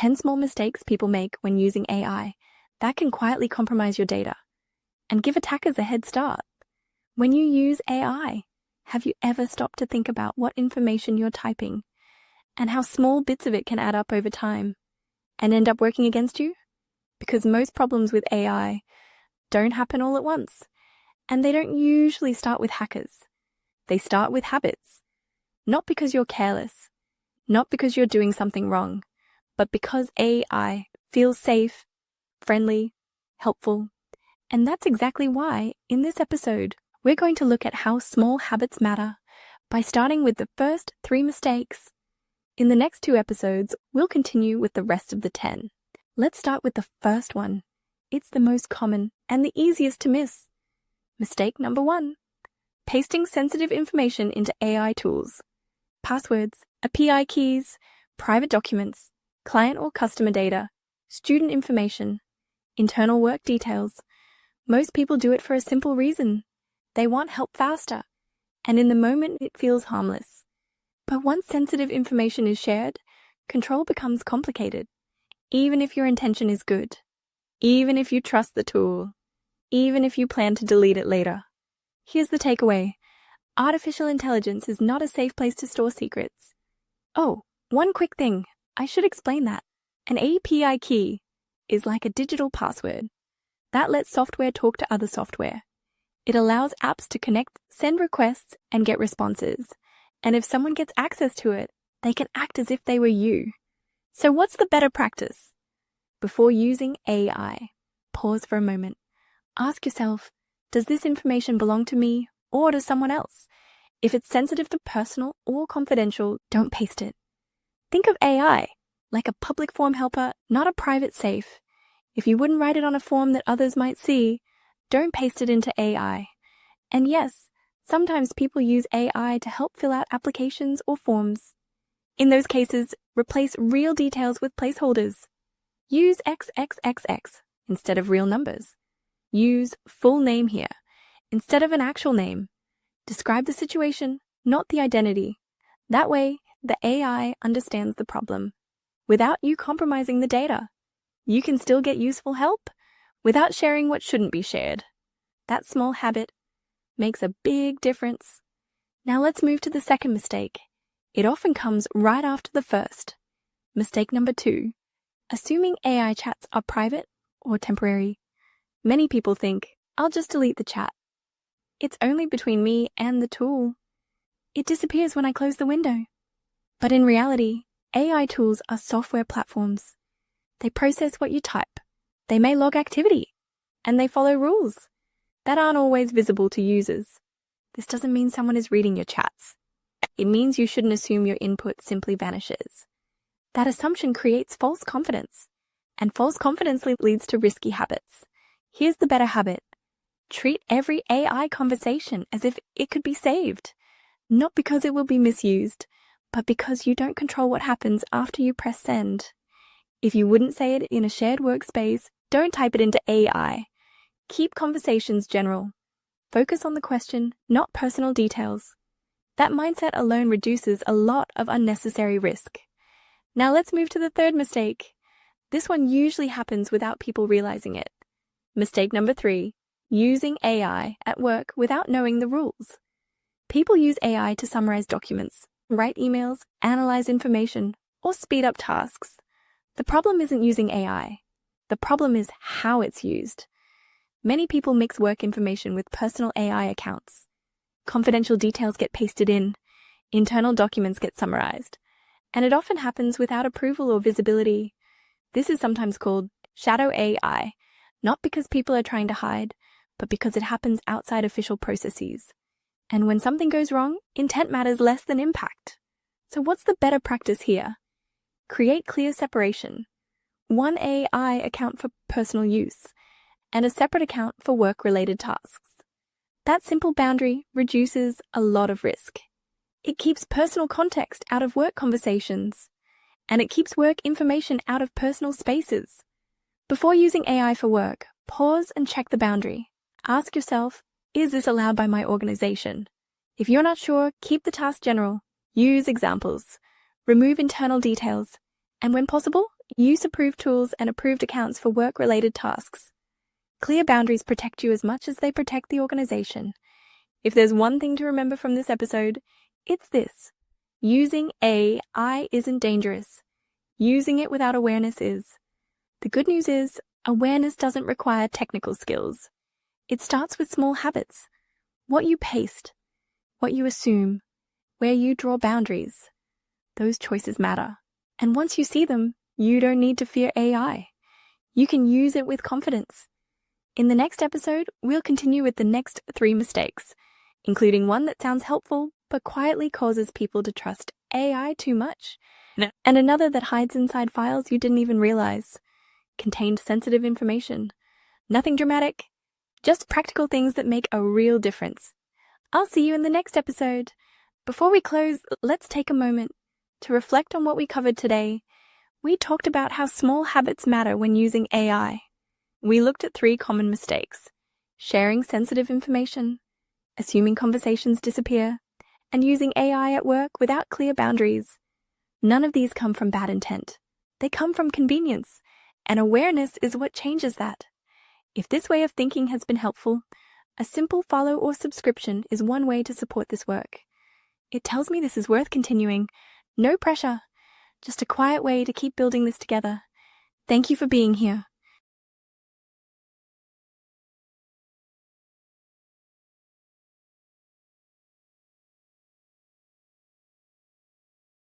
10 small mistakes people make when using AI that can quietly compromise your data and give attackers a head start. When you use AI, have you ever stopped to think about what information you're typing and how small bits of it can add up over time and end up working against you? Because most problems with AI don't happen all at once, and they don't usually start with hackers. They start with habits, not because you're careless, not because you're doing something wrong, but because AI feels safe, friendly, helpful. And that's exactly why, in this episode, we're going to look at how small habits matter by starting with the first 3 mistakes. In the next 2 episodes, we'll continue with the rest of the 10. Let's start with the first one. It's the most common and the easiest to miss. Mistake number 1. Pasting sensitive information into AI tools. Passwords, API keys, private documents, client or customer data, student information, internal work details. Most people do it for a simple reason. They want help faster, and in the moment it feels harmless. But once sensitive information is shared, control becomes complicated, even if your intention is good, even if you trust the tool, even if you plan to delete it later. Here's the takeaway. Artificial intelligence is not a safe place to store secrets. Oh, one quick thing. I should explain that. An API key is like a digital password. That lets software talk to other software. It allows apps to connect, send requests, and get responses. And if someone gets access to it, they can act as if they were you. So what's the better practice? Before using AI, pause for a moment. Ask yourself, does this information belong to me or to someone else? If it's sensitive to personal or confidential, don't paste it. Think of AI like a public form helper, not a private safe. If you wouldn't write it on a form that others might see, don't paste it into AI. And yes, sometimes people use AI to help fill out applications or forms. In those cases, replace real details with placeholders. Use XXXX instead of real numbers. Use full name here instead of an actual name. Describe the situation, not the identity. That way, the AI understands the problem without you compromising the data. You can still get useful help without sharing what shouldn't be shared. That small habit makes a big difference. Now let's move to the second mistake. It often comes right after the first. Mistake number 2. Assuming AI chats are private or temporary. Many people think, I'll just delete the chat. It's only between me and the tool. It disappears when I close the window. But in reality, AI tools are software platforms. They process what you type. They may log activity. And they follow rules that aren't always visible to users. This doesn't mean someone is reading your chats. It means you shouldn't assume your input simply vanishes. That assumption creates false confidence. And false confidence leads to risky habits. Here's the better habit. Treat every AI conversation as if it could be saved. Not because it will be misused, but because you don't control what happens after you press send. If you wouldn't say it in a shared workspace, don't type it into AI. Keep conversations general. Focus on the question, not personal details. That mindset alone reduces a lot of unnecessary risk. Now let's move to the third mistake. This one usually happens without people realizing it. Mistake number 3. Using AI at work without knowing the rules. People use AI to summarize documents, write emails, analyze information, or speed up tasks. The problem isn't using AI. The problem is how it's used. Many people mix work information with personal AI accounts. Confidential details get pasted in, internal documents get summarized, and it often happens without approval or visibility. This is sometimes called shadow AI, not because people are trying to hide, but because it happens outside official processes. And when something goes wrong, intent matters less than impact. So what's the better practice here? Create clear separation. One AI account for personal use, and a separate account for work-related tasks. That simple boundary reduces a lot of risk. It keeps personal context out of work conversations, and it keeps work information out of personal spaces. Before using AI for work, pause and check the boundary. Ask yourself, is this allowed by my organization? If you're not sure, keep the task general. Use examples. Remove internal details. And when possible, Use approved tools and approved accounts for work-related tasks. Clear boundaries protect you as much as they protect the organization. If there's one thing to remember from this episode, it's this. Using AI isn't dangerous. Using it without awareness is. The good news is, awareness doesn't require technical skills. It starts with small habits. What you paste, what you assume, where you draw boundaries. Those choices matter. And once you see them, you don't need to fear AI. You can use it with confidence. In the next episode, we'll continue with the next 3 mistakes, including one that sounds helpful but quietly causes people to trust AI too much, and another that hides inside files you didn't even realize, contained sensitive information. Nothing dramatic, just practical things that make a real difference. I'll see you in the next episode. Before we close, let's take a moment to reflect on what we covered today. We talked about how small habits matter when using AI. We looked at 3 common mistakes: sharing sensitive information, assuming conversations disappear, and using AI at work without clear boundaries. None of these come from bad intent. They come from convenience, and awareness is what changes that. If this way of thinking has been helpful, a simple follow or subscription is one way to support this work. It tells me this is worth continuing. No pressure, just a quiet way to keep building this together. Thank you for being here.